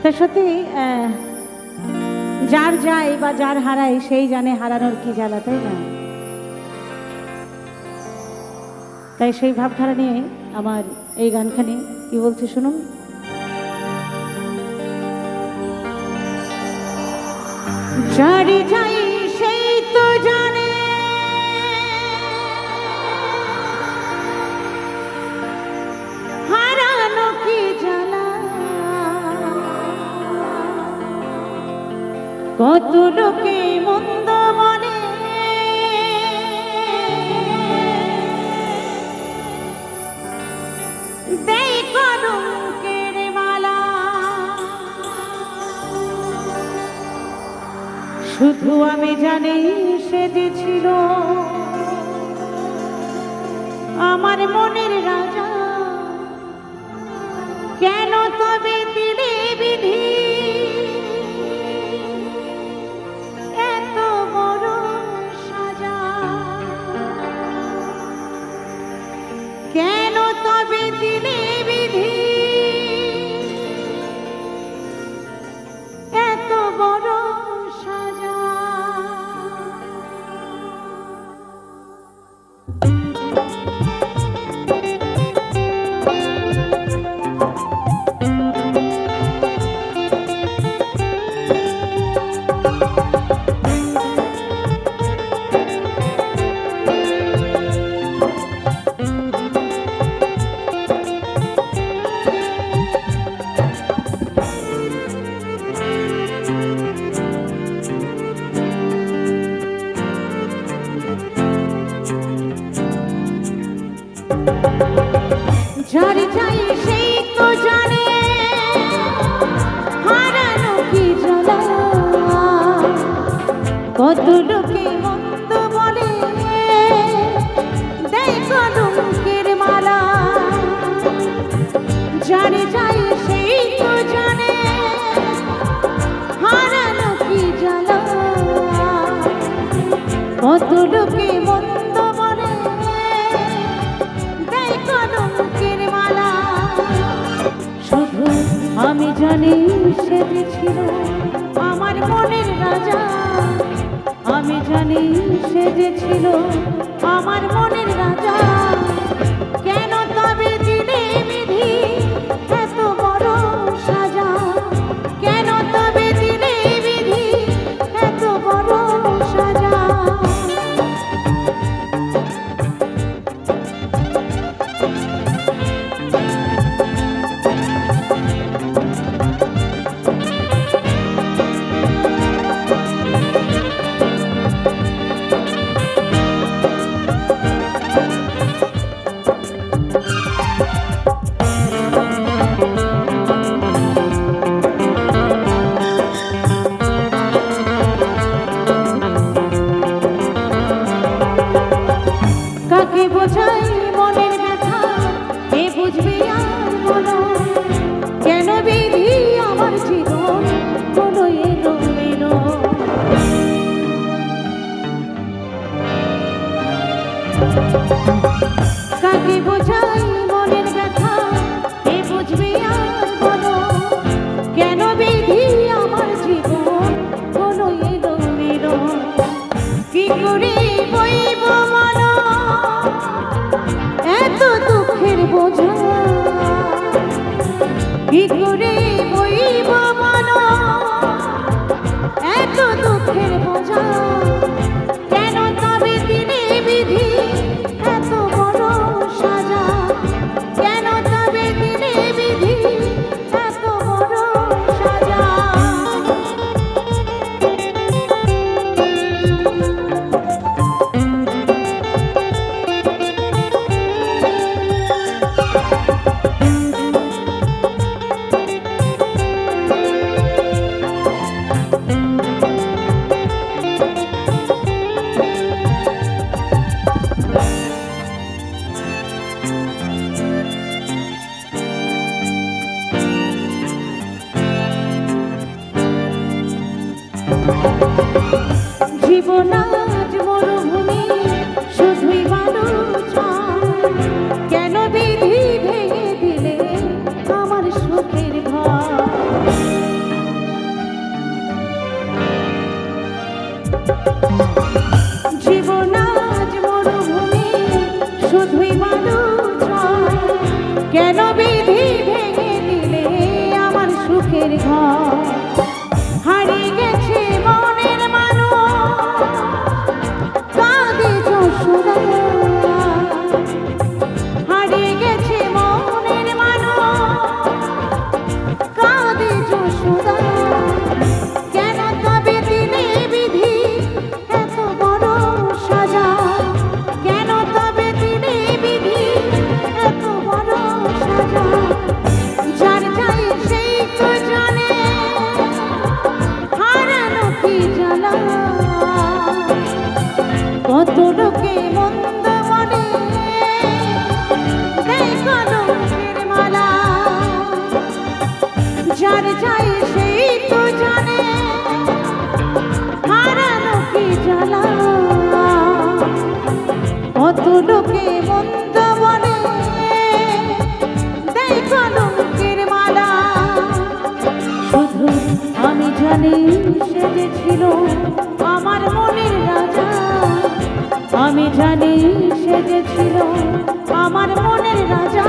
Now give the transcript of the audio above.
তো সত্যি যার যায় বা যার হারায় সেই জানে হারানোর কি জ্বালা, তাই না? তাই সেই ভাবধারা নিয়ে আমার এই গানখানি কি বলছে শুনুন। যারে যাই সেই তো জানে হারানো কি জ্বালা, কত লোকে মন্দ বলে দেয় কলঙ্কের মালা, শুধু আমি জানি সে যে ছিল আমার মনের রাজা, কেন তবে দিলে বিধি এত বড় সাজা, কেন তবে দিলে বিধি এত বড় সাজা। যার যাই সেই তো জানে হারানো কি জ্বালা, কত লোকে মন্দ বলে দেয় কলঙ্কের মালা, যার যাই সেই তো জানে হারানো কি জ্বালা, কত লোকে মন্দ বলে দেয় কলঙ্কের মালা, শুধু আমি জানি সে যে ছিল আমার মনের রাজা, আমি জানি সে যে ছিল আমার মনের রাজা, কেন তবে দিলে বিধি এত বড় সাজা, কেন তবে দিলে বিধি এত বড় সাজা। কাকে বোঝাই মনের ব্যথা কে বুঝবে আর বলো, কেন বিধি আমার জীবন হলো এলোমেলো, কাকে বোঝাই মনের ব্যথা কে বুঝবে আর বলো, কেন বিধি আমার জীবন হলো এলোমেলো, কি করে বইব মন এত দুঃখের বোঝা, কি করে বইব মন এত দুঃখের বোঝা, কেন তবে দিলে বিধি এত বড় সাজা, কেন তবে দিলে বিধি এত বড় সাজা। জীবন আজ মরুভূমি শুধুই বালু ছাই, কেন বিধি ভেঙে দিলে আমার সুখের ঘর। কেন বিধি ভেঙে দিলে আমার সুখের ঘর? হারিয়ে গেছে মনের মানুষ, কাঁদে যশোদা। হারিয়ে গেছে মনের মানুষ, কাঁদে যশোদা। কেন তবে দিলে বিধি এত বড় সাজা? কেন তবে দিলে বিধি এত বড় সাজা? যার যায় সেই তো জানে হারানো কি জ্বালা। কত লোকে মন্দ বলে দেয় কলঙ্কের মালা। যার যায় সেই তো জানে হারানো কি জ্বালা। কত লোকে মন্দ বলে দেয় কলঙ্কের মালা। শুধু আমি জানি সে যে ছিল আমার মনের রাজা। আমি জানি সে যে ছিল আমার মনের রাজা।